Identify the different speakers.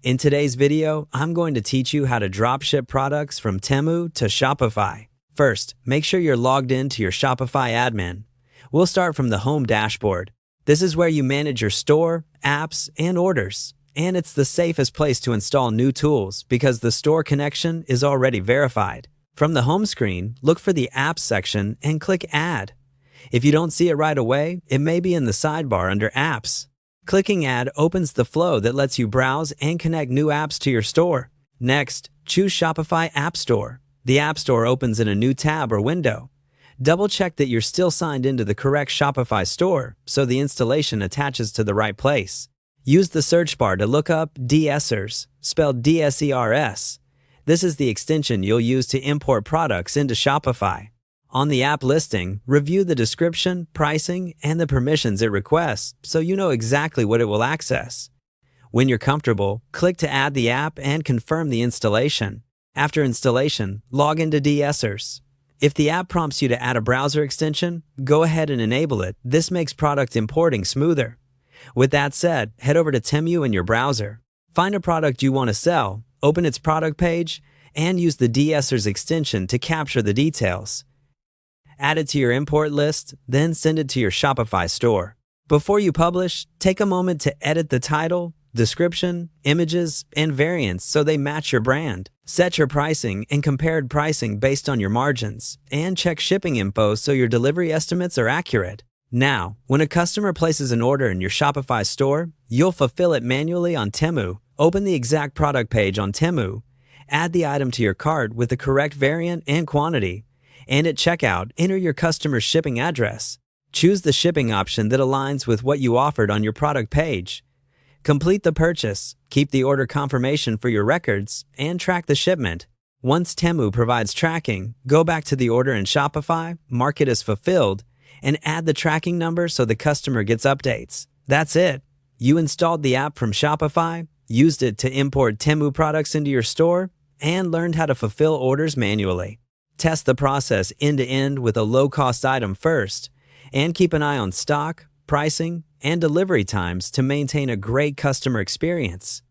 Speaker 1: In today's video, I'm going to teach you how to dropship products from Temu to Shopify. First, make sure you're logged in to your Shopify Admin. We'll start from the home dashboard. This is where you manage your store, apps, and orders. And it's the safest place to install new tools because the store connection is already verified. From the home screen, look for the Apps section and click Add. If you don't see it right away, it may be in the sidebar under Apps. Clicking Add opens the flow that lets you browse and connect new apps to your store. Next, choose Shopify App Store. The App Store opens in a new tab or window. Double-check that you're still signed into the correct Shopify store so the installation attaches to the right place. Use the search bar to look up DSers, spelled DSERS. This is the extension you'll use to import products into Shopify. On the app listing, review the description, pricing, and the permissions it requests so you know exactly what it will access. When you're comfortable, click to add the app and confirm the installation. After installation, log into DSers. If the app prompts you to add a browser extension, go ahead and enable it. This makes product importing smoother. With that said, head over to Temu in your browser. Find a product you want to sell, open its product page, and use the DSers extension to capture the details. Add it to your import list, then send it to your Shopify store. Before you publish, take a moment to edit the title, description, images, and variants so they match your brand. Set your pricing and compared pricing based on your margins, and check shipping info so your delivery estimates are accurate. Now, when a customer places an order in your Shopify store, you'll fulfill it manually on Temu. Open the exact product page on Temu. Add the item to your cart with the correct variant and quantity. And at checkout, enter your customer's shipping address. Choose the shipping option that aligns with what you offered on your product page. Complete the purchase, keep the order confirmation for your records, and track the shipment. Once Temu provides tracking, go back to the order in Shopify, mark it as fulfilled, and add the tracking number so the customer gets updates. That's it. You installed the app from Shopify, used it to import Temu products into your store, and learned how to fulfill orders manually. Test the process end-to-end with a low-cost item first, and keep an eye on stock, pricing, and delivery times to maintain a great customer experience.